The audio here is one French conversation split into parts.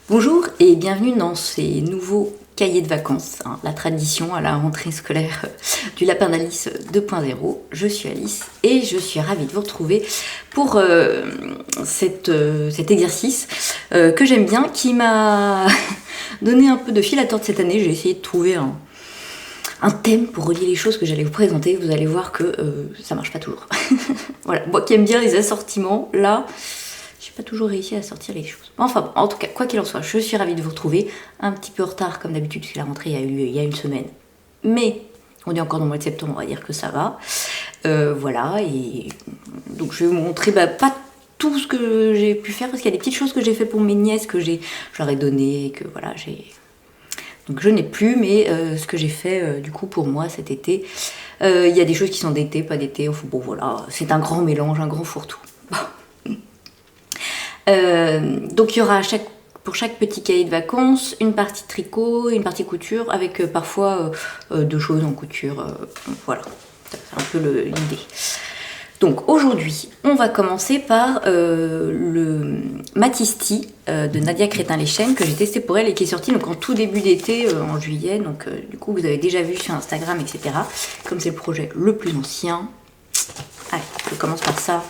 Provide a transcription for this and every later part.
Bonjour et bienvenue dans ces nouveaux cahiers de vacances, hein, la tradition à la rentrée scolaire du Lapin d'Alice 2.0. Je suis Alice et je suis ravie de vous retrouver pour cet exercice que j'aime bien, qui m'a donné un peu de fil à tordre cette année. J'ai essayé de trouver un thème pour relier les choses que j'allais vous présenter. Vous allez voir que ça marche pas toujours. Voilà, moi qui aime bien les assortiments, là... j'ai pas toujours réussi à sortir les choses. Enfin bon, en tout cas, quoi qu'il en soit, je suis ravie de vous retrouver. Un petit peu en retard comme d'habitude, parce que la rentrée a eu lieu il y a une semaine. Mais on est encore dans le mois de septembre, on va dire que ça va. Voilà, et donc je vais vous montrer pas tout ce que j'ai pu faire, parce qu'il y a des petites choses que j'ai fait pour mes nièces, que je leur ai donné, que voilà, donc je n'ai plus, mais ce que j'ai fait du coup pour moi cet été, il y a des choses qui sont d'été, pas d'été, enfin, bon voilà, c'est un grand mélange, un grand fourre-tout. Donc il y aura pour chaque petit cahier de vacances une partie tricot, une partie couture, avec parfois deux choses en couture. Voilà, c'est un peu l'idée. Donc aujourd'hui, on va commencer par le Matisti de Nadia Crétin-Leschaine, que j'ai testé pour elle et qui est sorti donc en tout début d'été, en juillet. Donc du coup, vous avez déjà vu sur Instagram, etc. Comme c'est le projet le plus ancien. Allez, je commence par ça.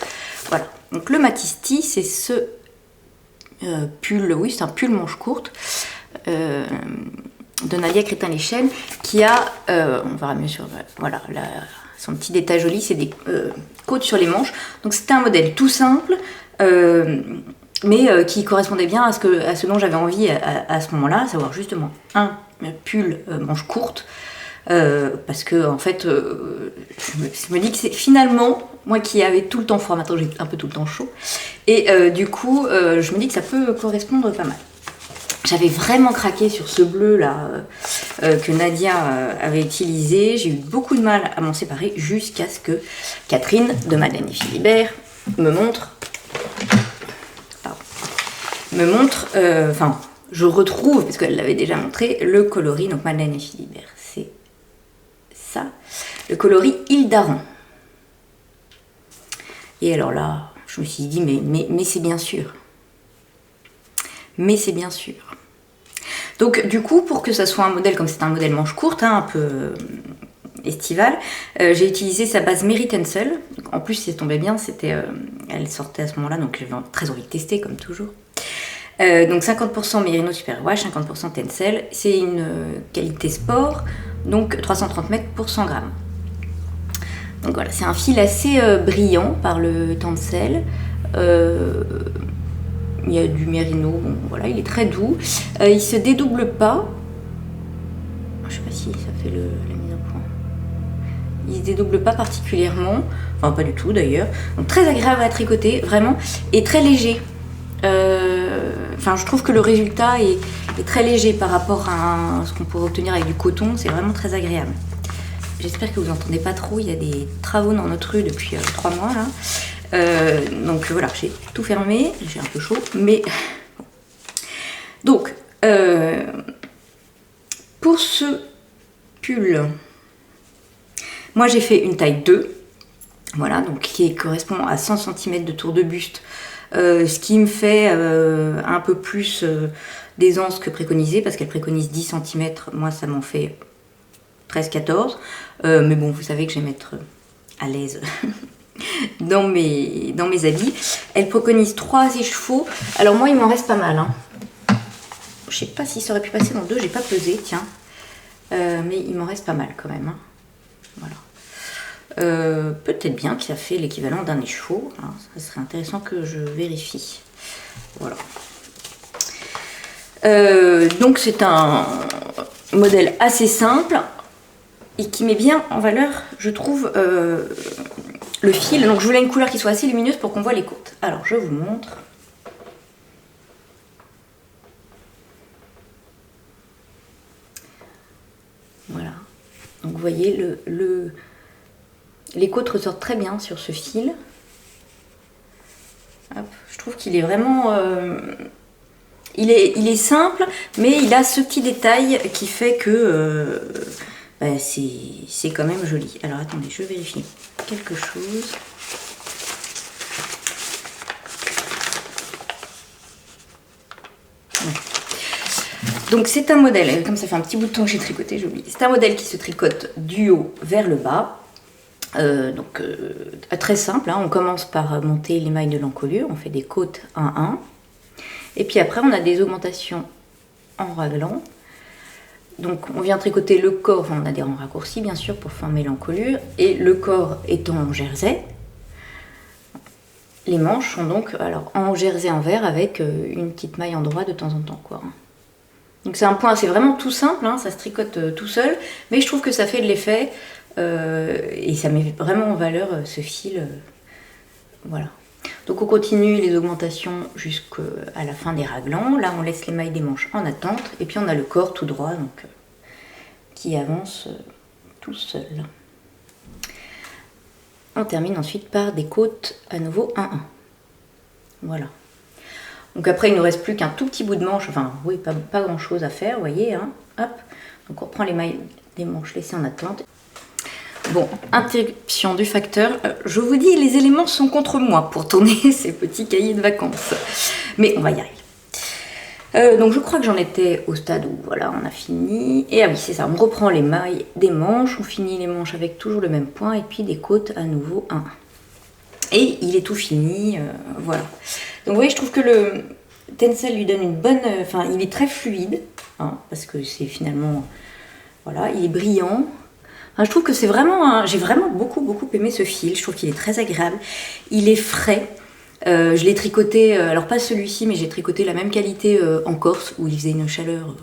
Voilà. Donc le Matisti, c'est ce pull, oui, c'est un pull manche courte de Nadia Crétin-Leschaine qui a, on verra mieux sur, voilà, son petit détail joli, c'est des côtes sur les manches. Donc c'était un modèle tout simple, mais qui correspondait bien à ce dont j'avais envie à ce moment-là, à savoir justement un pull manche courte. Parce que en fait, je me dis que c'est finalement moi qui avais tout le temps froid, maintenant j'ai un peu tout le temps chaud, et du coup je me dis que ça peut correspondre pas mal. J'avais vraiment craqué sur ce bleu là que Nadia avait utilisé. J'ai eu beaucoup de mal à m'en séparer jusqu'à ce que Catherine de Madeleine et Philibert me montre, je retrouve, parce qu'elle l'avait déjà montré, le coloris, donc Madeleine et Philibert, c'est ça, le coloris Île d'Aran. Et alors là, je me suis dit, mais c'est bien sûr. Mais c'est bien sûr. Donc du coup, pour que ça soit un modèle, comme c'est un modèle manche courte, hein, un peu estival, j'ai utilisé sa base Mary Tencel. En plus, ça tombait bien, elle sortait à ce moment-là, donc j'avais très envie de tester, comme toujours. Donc 50% Merino Superwash, 50% Tencel. C'est une qualité sport, donc 330 mètres pour 100 grammes. Donc voilà, c'est un fil assez brillant par le Tencel. Il y a du Merino, bon voilà, il est très doux. Il se dédouble pas. Je sais pas si ça fait la mise au point. Il se dédouble pas particulièrement, enfin pas du tout d'ailleurs. Donc très agréable à tricoter, vraiment, et très léger. Enfin, je trouve que le résultat est très léger par rapport à ce qu'on pourrait obtenir avec du coton. C'est vraiment très agréable. J'espère que vous n'entendez pas trop. Il y a des travaux dans notre rue depuis 3 mois là. Donc voilà, j'ai tout fermé. J'ai un peu chaud, mais bon. Donc pour ce pull, moi j'ai fait une taille 2. Voilà, donc qui correspond à 100 cm de tour de buste. Ce qui me fait un peu plus d'aisance que préconisé, parce qu'elle préconise 10 cm, moi ça m'en fait 13-14, mais bon, vous savez que je vais m'être à l'aise dans mes habits. Elle préconise 3 écheveaux, alors moi il m'en reste pas mal, hein. Je sais pas si ça aurait pu passer dans 2, j'ai pas pesé, tiens, mais il m'en reste pas mal quand même, hein. Voilà. Peut-être bien qu'il a fait l'équivalent d'un écheveau. Alors, ça serait intéressant que je vérifie. Voilà. Donc c'est un modèle assez simple et qui met bien en valeur, je trouve, le fil. Donc je voulais une couleur qui soit assez lumineuse pour qu'on voit les côtes. Alors je vous montre. Voilà. Donc vous voyez les côtes ressortent très bien sur ce fil. Hop, je trouve qu'il est vraiment... il est simple, mais il a ce petit détail qui fait que c'est quand même joli. Alors attendez, je vérifie quelque chose. Ouais. Donc c'est un modèle, comme ça fait un petit bout de temps que j'ai tricoté, j'ai oublié. C'est un modèle qui se tricote du haut vers le bas. Très simple, hein. On commence par monter les mailles de l'encolure, on fait des côtes 1-1. Et puis après on a des augmentations en raglan. Donc on vient tricoter le corps, enfin, on a des rangs raccourcis bien sûr pour former l'encolure. Et le corps étant en jersey. Les manches sont donc alors, en jersey en vert avec une petite maille en droit de temps en temps, quoi. Donc c'est vraiment tout simple, hein, ça se tricote tout seul, mais je trouve que ça fait de l'effet et ça met vraiment en valeur ce fil. Voilà. Donc on continue les augmentations jusqu'à la fin des raglans. Là on laisse les mailles des manches en attente et puis on a le corps tout droit donc, qui avance tout seul. On termine ensuite par des côtes à nouveau 1-1. Voilà. Donc après, il ne nous reste plus qu'un tout petit bout de manche. Enfin, oui, pas grand chose à faire, vous voyez. Hein. Hop. Donc on reprend les mailles des manches laissées en attente. Bon, interruption du facteur. Je vous dis, les éléments sont contre moi pour tourner ces petits cahiers de vacances. Mais on va y arriver. Donc je crois que j'en étais au stade où voilà, on a fini. Et ah oui, c'est ça, on reprend les mailles des manches, on finit les manches avec toujours le même point et puis des côtes à nouveau 1. Et il est tout fini, voilà. Donc vous voyez, je trouve que le Tencel lui donne une bonne... Enfin, il est très fluide, hein, parce que c'est finalement... Voilà, il est brillant. Enfin, je trouve que c'est vraiment... J'ai vraiment beaucoup aimé ce fil, je trouve qu'il est très agréable. Il est frais. Je l'ai tricoté, alors pas celui-ci, mais j'ai tricoté la même qualité en Corse, où il faisait une chaleur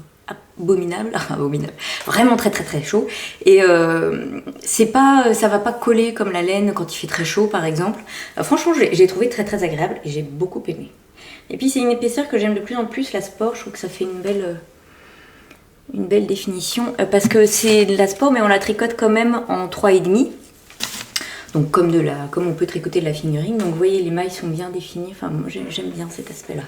abominable, vraiment très chaud. Et ça va pas coller comme la laine quand il fait très chaud, par exemple. Franchement, j'ai trouvé très agréable et j'ai beaucoup aimé. Et puis c'est une épaisseur que j'aime de plus en plus, la sport. Je trouve que ça fait une belle définition, parce que c'est de la sport, mais on la tricote quand même en 3,5. Donc comme on peut tricoter de la fingering, donc vous voyez les mailles sont bien définies, enfin moi j'aime bien cet aspect là.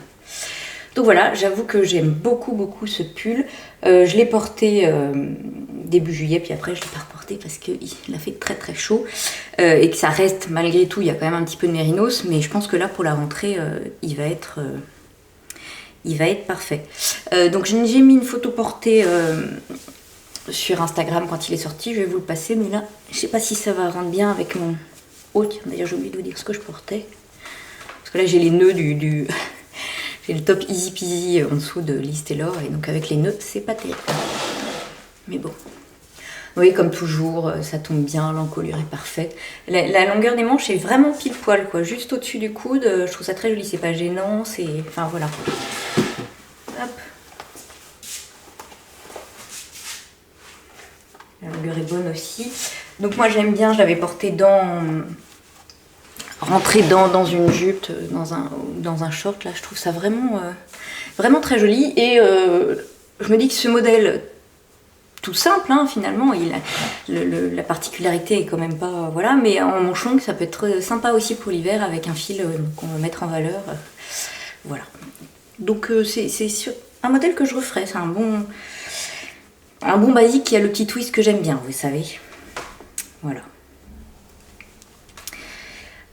Donc voilà, j'avoue que j'aime beaucoup ce pull, je l'ai porté début juillet, puis après je l'ai pas reporté parce qu'il a fait très chaud, et que ça reste malgré tout, il y a quand même un petit peu de mérinos, mais je pense que là pour la rentrée il va être parfait. Donc j'ai mis une photo portée sur Instagram quand il est sorti, je vais vous le passer, mais là, je sais pas si ça va rendre bien avec mon... Oh tiens, d'ailleurs j'ai oublié de vous dire ce que je portais. Parce que là j'ai les nœuds j'ai le top easy peasy en dessous de Liz Taylor, et donc avec les nœuds, c'est pas terrible. Mais bon. Oui, comme toujours, ça tombe bien, l'encolure est parfaite. La longueur des manches est vraiment pile poil, quoi, juste au-dessus du coude. Je trouve ça très joli, c'est pas gênant, c'est... Enfin voilà. Hop. La longueur est bonne aussi. Donc moi j'aime bien, je l'avais porté rentré dans une jupe, dans un short, là je trouve ça vraiment très joli. Et je me dis que ce modèle, tout simple hein, finalement, la particularité est quand même pas... Voilà, mais en manche longue ça peut être sympa aussi pour l'hiver avec un fil qu'on va mettre en valeur. Voilà. Donc c'est un modèle que je referai, c'est un bon basique qui a le petit twist que j'aime bien, vous savez. Voilà.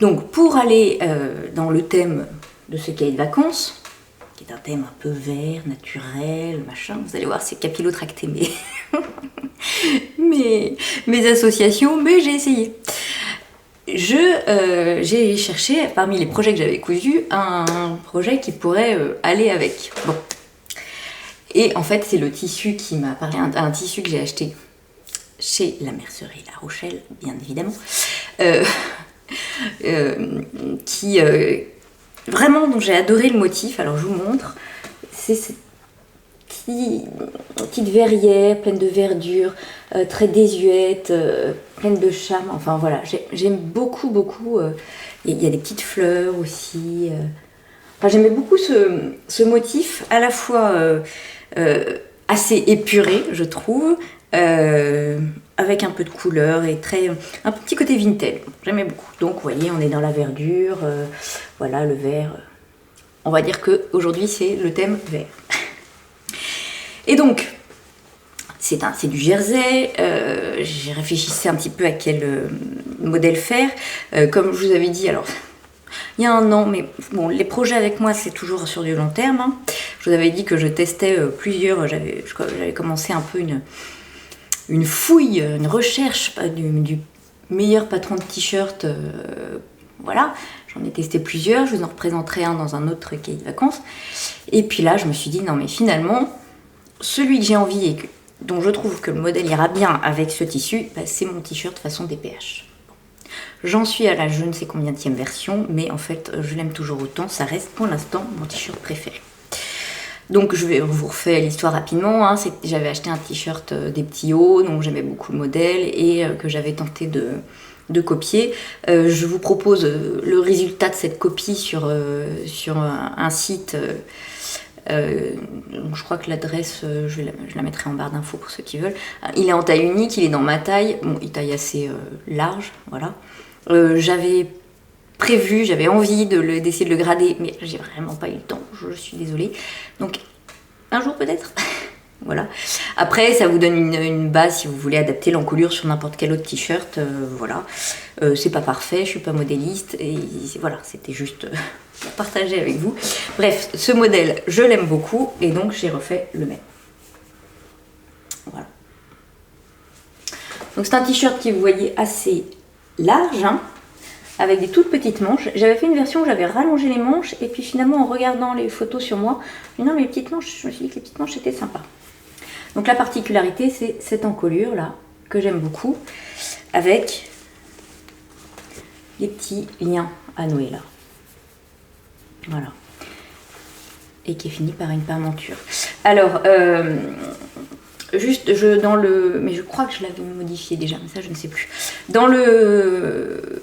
Donc, pour aller dans le thème de ce cahier de vacances, qui est un thème un peu vert, naturel, machin, vous allez voir, c'est capillotracté, mes associations, mais j'ai essayé. J'ai cherché, parmi les projets que j'avais cousus, un projet qui pourrait aller avec. Bon. Et en fait, c'est le tissu qui m'a parlé, un tissu que j'ai acheté chez la mercerie La Rochelle, bien évidemment, vraiment dont j'ai adoré le motif. Alors je vous montre, c'est cette petite verrière pleine de verdure, très désuète, pleine de charme. Enfin voilà, j'aime beaucoup. Il y a des petites fleurs aussi. Enfin, j'aimais beaucoup ce motif, à la fois assez épuré, je trouve, avec un peu de couleur et un petit côté vintage. J'aimais beaucoup. Donc, vous voyez, on est dans la verdure. Voilà, le vert. On va dire qu'aujourd'hui, c'est le thème vert. Et donc, c'est du jersey. J'ai réfléchissé un petit peu à quel modèle faire. Comme je vous avais dit, alors... Il y a un an, mais bon, les projets avec moi, c'est toujours sur du long terme. Hein. Je vous avais dit que je testais plusieurs, j'avais commencé un peu une fouille, une recherche du meilleur patron de t-shirt, voilà. J'en ai testé plusieurs, je vous en représenterai un dans un autre cahier de vacances. Et puis là, je me suis dit, non mais finalement, celui que j'ai envie et dont je trouve que le modèle ira bien avec ce tissu, bah, c'est mon t-shirt façon DPH. J'en suis à la je ne sais combienième version, mais en fait, je l'aime toujours autant. Ça reste pour l'instant mon t-shirt préféré. Donc je vais vous refaire l'histoire rapidement. Hein. J'avais acheté un t-shirt des petits hauts, donc j'aimais beaucoup le modèle et que j'avais tenté de copier. Je vous propose le résultat de cette copie sur un site. Donc je crois que l'adresse, je la mettrai en barre d'infos pour ceux qui veulent. Il est en taille unique, il est dans ma taille. Bon, il taille assez large, voilà. J'avais prévu, j'avais envie d'essayer de le grader, mais j'ai vraiment pas eu le temps, je suis désolée. Donc, un jour peut-être. Voilà. Après, ça vous donne une base si vous voulez adapter l'encolure sur n'importe quel autre t-shirt. Voilà. C'est pas parfait, je suis pas modéliste, et voilà, c'était juste pour partager avec vous. Bref, ce modèle, je l'aime beaucoup, et donc j'ai refait le même. Voilà. Donc c'est un t-shirt qui, vous voyez, assez large, hein, avec des toutes petites manches. J'avais fait une version où j'avais rallongé les manches et puis finalement en regardant les photos sur moi, je me suis dit non mais les petites manches, je me suis dit que les petites manches étaient sympas. Donc la particularité c'est cette encolure là que j'aime beaucoup avec les petits liens à nouer là. Voilà. Et qui est fini par une parmenture. Alors juste, mais je crois que je l'avais modifié déjà, mais ça je ne sais plus. Dans le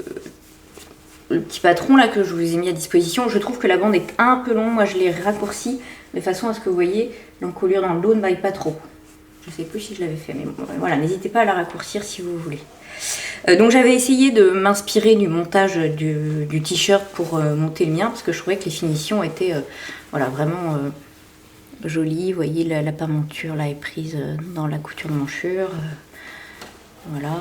petit patron là que je vous ai mis à disposition, je trouve que la bande est un peu longue. Moi je l'ai raccourci de façon à ce que vous voyez l'encolure dans le dos ne vaille pas trop. Je ne sais plus si je l'avais fait, mais bon, voilà, n'hésitez pas à la raccourcir si vous voulez. Donc j'avais essayé de m'inspirer du montage du t-shirt pour monter le mien, parce que je trouvais que les finitions étaient voilà, vraiment jolies. Vous voyez la parmenture là est prise dans la couture de manchure. Voilà.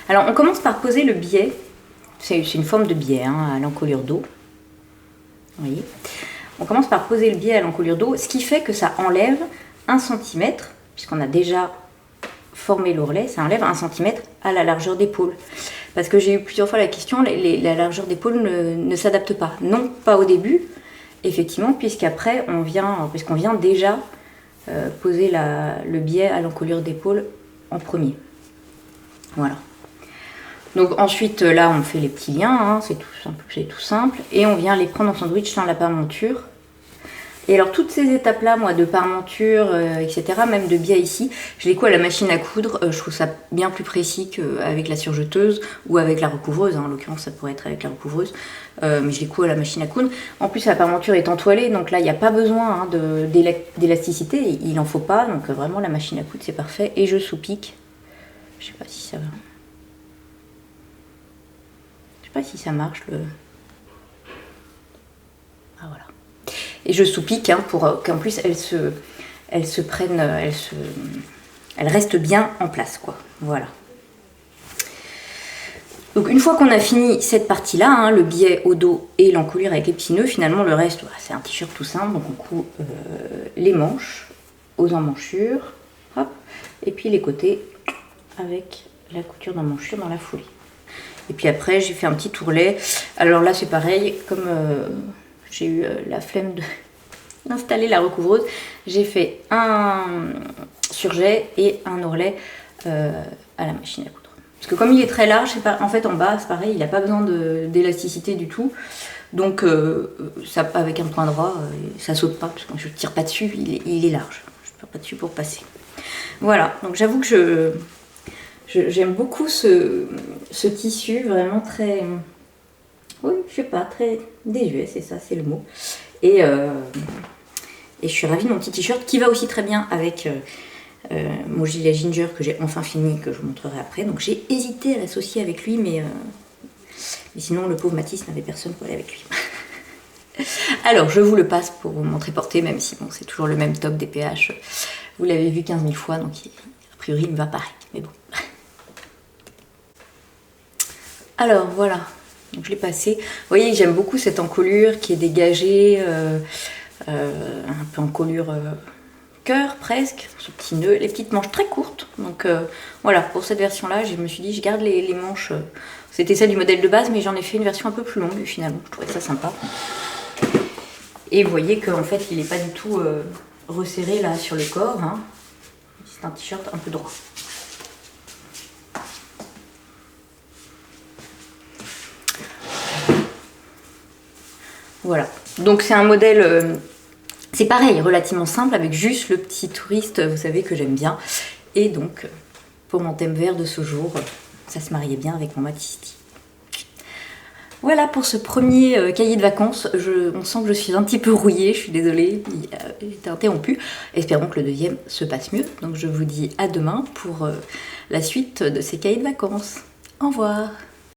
Alors on commence par poser le biais, c'est une forme de biais hein, à l'encolure dos. Vous voyez. On commence par poser le biais à l'encolure dos, ce qui fait que ça enlève 1 cm, puisqu'on a déjà formé l'ourlet, ça enlève 1 cm à la largeur d'épaule. Parce que j'ai eu plusieurs fois la question, la largeur d'épaule ne s'adapte pas. Non, pas au début, effectivement, puisqu'après, puisqu'on vient déjà poser le biais à l'encolure d'épaule en premier. Voilà. Donc ensuite, là, on fait les petits liens, hein, c'est tout simple. Et on vient les prendre en sandwich sans la parmenture. Et alors, toutes ces étapes-là, moi, de parmenture, etc., même de biais ici, je les couds à la machine à coudre. Je trouve ça bien plus précis qu'avec la surjeteuse ou avec la recouvreuse. Hein. En l'occurrence, ça pourrait être avec la recouvreuse. Mais je les couds à la machine à coudre. En plus, la parmenture est entoilée, donc là, il n'y a pas besoin hein, d'élasticité. Il n'en faut pas. Donc vraiment, la machine à coudre, c'est parfait. Et je sous-pique. Je sais pas si ça va... Je sais pas si ça marche Ah voilà. Et je sous-pique hein, pour qu'en plus elle reste bien en place quoi. Voilà. Donc une fois qu'on a fini cette partie-là, hein, le biais au dos et l'encolure avec les petits nœuds, finalement le reste c'est un t-shirt tout simple. Donc on coud les manches aux emmanchures, hop, et puis les côtés avec la couture d'emmanchure dans la foulée. Et puis après, j'ai fait un petit ourlet. Alors là, c'est pareil, comme j'ai eu la flemme d'installer la recouvreuse, j'ai fait un surjet et un ourlet à la machine à coudre. Parce que comme il est très large, en fait en bas, c'est pareil, il n'a pas besoin d'élasticité du tout. Donc ça, avec un point droit, ça saute pas, parce que je ne tire pas dessus, il est large. Je ne tire pas dessus pour passer. Voilà, donc j'avoue que j'aime beaucoup ce tissu, vraiment très, oui, je sais pas, très désuet, c'est ça, c'est le mot. Et je suis ravie de mon petit t-shirt qui va aussi très bien avec mon gilet ginger que j'ai enfin fini, que je vous montrerai après. Donc j'ai hésité à l'associer avec lui, mais sinon le pauvre Mathis n'avait personne pour aller avec lui. Alors je vous le passe pour vous montrer porter, même si bon, c'est toujours le même top DPH. Vous l'avez vu 15 000 fois, donc a priori il me va pareil, mais bon. Alors voilà, Donc je l'ai passé. Vous voyez, j'aime beaucoup cette encolure qui est dégagée, un peu encolure cœur presque, ce petit nœud, les petites manches très courtes. Donc voilà, pour cette version-là, je me suis dit, je garde les manches. C'était celle du modèle de base, mais j'en ai fait une version un peu plus longue finalement. Je trouvais ça sympa. Et vous voyez qu'en fait, il n'est pas du tout resserré là sur le corps. Hein. C'est un t-shirt un peu droit. Voilà, donc c'est un modèle, c'est pareil, relativement simple, avec juste le petit touriste, vous savez, que j'aime bien. Et donc, pour mon thème vert de ce jour, ça se mariait bien avec mon Battisti. Voilà pour ce premier cahier de vacances. On sent que je suis un petit peu rouillée, je suis désolée, j'ai été interrompue. Espérons que le deuxième se passe mieux. Donc je vous dis à demain pour la suite de ces cahiers de vacances. Au revoir.